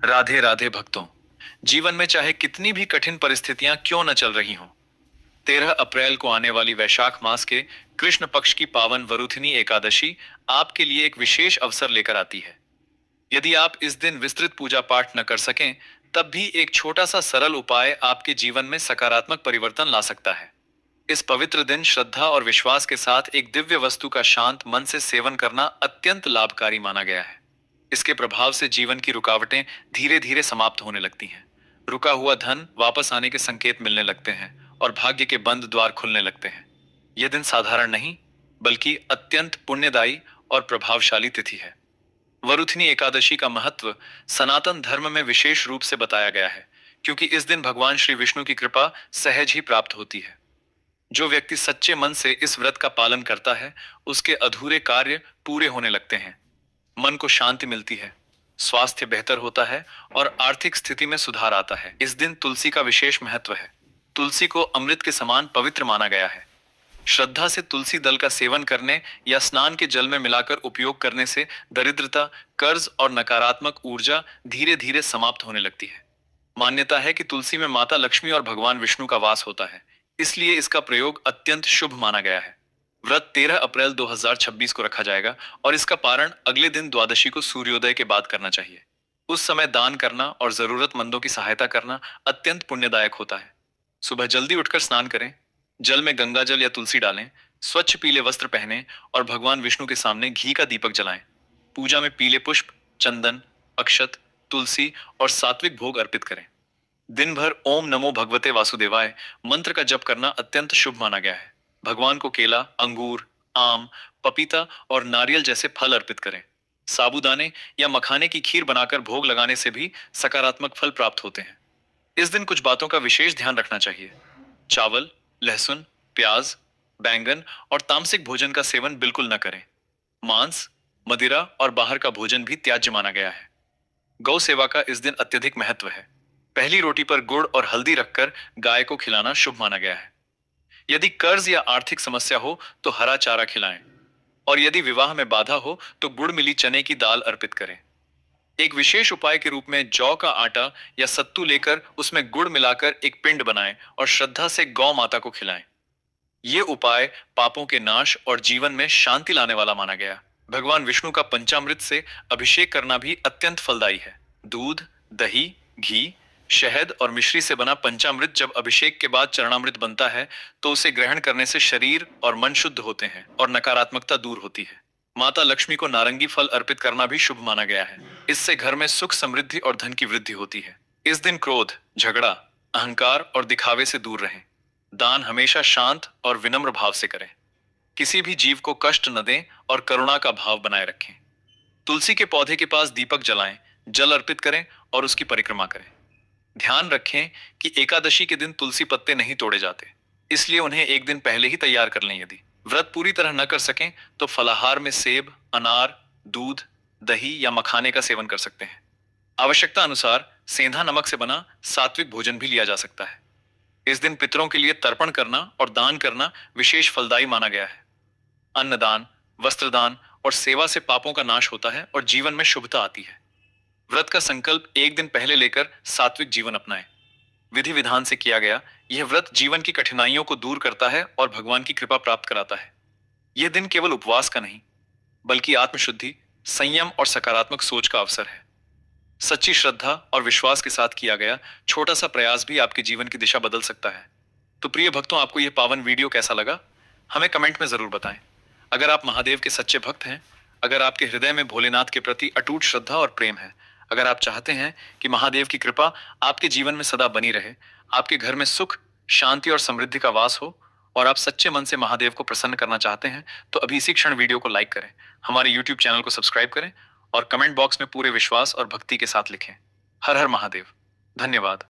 राधे राधे भक्तों। जीवन में चाहे कितनी भी कठिन परिस्थितियां क्यों न चल रही हों, 13 अप्रैल को आने वाली वैशाख मास के कृष्ण पक्ष की पावन वरुथिनी एकादशी आपके लिए एक विशेष अवसर लेकर आती है। यदि आप इस दिन विस्तृत पूजा पाठ न कर सकें, तब भी एक छोटा सा सरल उपाय आपके जीवन में सकारात्मक परिवर्तन ला सकता है। इस पवित्र दिन श्रद्धा और विश्वास के साथ एक दिव्य वस्तु का शांत मन से सेवन करना अत्यंत लाभकारी माना गया है। इसके प्रभाव से जीवन की रुकावटें धीरे धीरे समाप्त होने लगती हैं। रुका हुआ धन वापस आने के संकेत मिलने लगते हैं और भाग्य के बंद द्वार खुलने लगते हैं। यह दिन साधारण नहीं, बल्कि अत्यंत पुण्यदायी और प्रभावशाली तिथि है। वरुथिनी एकादशी का महत्व सनातन धर्म में विशेष रूप से बताया गया है, क्योंकि इस दिन भगवान श्री विष्णु की कृपा सहज ही प्राप्त होती है। जो व्यक्ति सच्चे मन से इस व्रत का पालन करता है, उसके अधूरे कार्य पूरे होने लगते हैं, मन को शांति मिलती है, स्वास्थ्य बेहतर होता है और आर्थिक स्थिति में सुधार आता है। इस दिन तुलसी का विशेष महत्व है। तुलसी को अमृत के समान पवित्र माना गया है। श्रद्धा से तुलसी दल का सेवन करने या स्नान के जल में मिलाकर उपयोग करने से दरिद्रता, कर्ज और नकारात्मक ऊर्जा धीरे धीरे समाप्त होने लगती है। मान्यता है कि तुलसी में माता लक्ष्मी और भगवान विष्णु का वास होता है, इसलिए इसका प्रयोग अत्यंत शुभ माना गया है। व्रत 13 अप्रैल 2026 को रखा जाएगा और इसका पारण अगले दिन द्वादशी को सूर्योदय के बाद करना चाहिए। उस समय दान करना और जरूरतमंदों की सहायता करना अत्यंत पुण्यदायक होता है। सुबह जल्दी उठकर स्नान करें, जल में गंगा जल या तुलसी डालें, स्वच्छ पीले वस्त्र पहनें और भगवान विष्णु के सामने घी का दीपक जलाएं। पूजा में पीले पुष्प, चंदन, अक्षत, तुलसी और सात्विक भोग अर्पित करें। दिन भर ओम नमो भगवते वासुदेवाय मंत्र का जप करना अत्यंत शुभ माना गया है। भगवान को केला, अंगूर, आम, पपीता और नारियल जैसे फल अर्पित करें। साबूदाने या मखाने की खीर बनाकर भोग लगाने से भी सकारात्मक फल प्राप्त होते हैं। इस दिन कुछ बातों का विशेष ध्यान रखना चाहिए। चावल, लहसुन, प्याज, बैंगन और तामसिक भोजन का सेवन बिल्कुल न करें। मांस, मदिरा और बाहर का भोजन भी त्याज्य माना गया है। गौ सेवा का इस दिन अत्यधिक महत्व है। पहली रोटी पर गुड़ और हल्दी रखकर गाय को खिलाना शुभ माना गया है। यदि कर्ज या आर्थिक समस्या हो तो हरा चारा खिलाएं, और यदि विवाह में बाधा हो तो गुड़ मिली चने की दाल अर्पित करें। एक विशेष उपाय के रूप में जौ का आटा या सत्तू लेकर उसमें गुड़ मिलाकर एक पिंड बनाएं और श्रद्धा से गौ माता को खिलाएं। ये उपाय पापों के नाश और जीवन में शांति लाने वाला माना गया। भगवान विष्णु का पंचामृत से अभिषेक करना भी अत्यंत फलदायी है। दूध, दही, घी, शहद और मिश्री से बना पंचामृत जब अभिषेक के बाद चरणामृत बनता है, तो उसे ग्रहण करने से शरीर और मन शुद्ध होते हैं और नकारात्मकता दूर होती है। माता लक्ष्मी को नारंगी फल अर्पित करना भी शुभ माना गया है। इससे घर में सुख, समृद्धि और धन की वृद्धि होती है। इस दिन क्रोध, झगड़ा, अहंकार और दिखावे से दूर रहें। दान हमेशा शांत और विनम्र भाव से करें। किसी भी जीव को कष्ट न दें और करुणा का भाव बनाए रखें। तुलसी के पौधे के पास दीपक जलाएं, जल अर्पित करें और उसकी परिक्रमा करें। ध्यान रखें कि एकादशी के दिन तुलसी पत्ते नहीं तोड़े जाते, इसलिए उन्हें एक दिन पहले ही तैयार कर लें। यदि व्रत पूरी तरह न कर सकें तो फलाहार में सेब, अनार, दूध, दही या मखाने का सेवन कर सकते हैं। आवश्यकता अनुसार सेंधा नमक से बना सात्विक भोजन भी लिया जा सकता है। इस दिन पितरों के लिए तर्पण करना और दान करना विशेष फलदायी माना गया है। अन्नदान, वस्त्रदान और सेवा से पापों का नाश होता है और जीवन में शुभता आती है। व्रत का संकल्प एक दिन पहले लेकर सात्विक जीवन अपनाएं। विधि विधान से किया गया यह व्रत जीवन की कठिनाइयों को दूर करता है और भगवान की कृपा प्राप्त कराता है। यह दिन केवल उपवास का नहीं, बल्कि आत्मशुद्धि, संयम और सकारात्मक सोच का अवसर है। सच्ची श्रद्धा और विश्वास के साथ किया गया छोटा सा प्रयास भी आपके जीवन की दिशा बदल सकता है। तो प्रिय भक्तों, आपको यह पावन वीडियो कैसा लगा, हमें कमेंट में जरूर बताएं। अगर आप महादेव के सच्चे भक्त हैं, अगर आपके हृदय में भोलेनाथ के प्रति अटूट श्रद्धा और प्रेम है, अगर आप चाहते हैं कि महादेव की कृपा आपके जीवन में सदा बनी रहे, आपके घर में सुख, शांति और समृद्धि का वास हो, और आप सच्चे मन से महादेव को प्रसन्न करना चाहते हैं, तो अभी इसी क्षण वीडियो को लाइक करें, हमारे यूट्यूब चैनल को सब्सक्राइब करें और कमेंट बॉक्स में पूरे विश्वास और भक्ति के साथ लिखें, हर हर महादेव। धन्यवाद।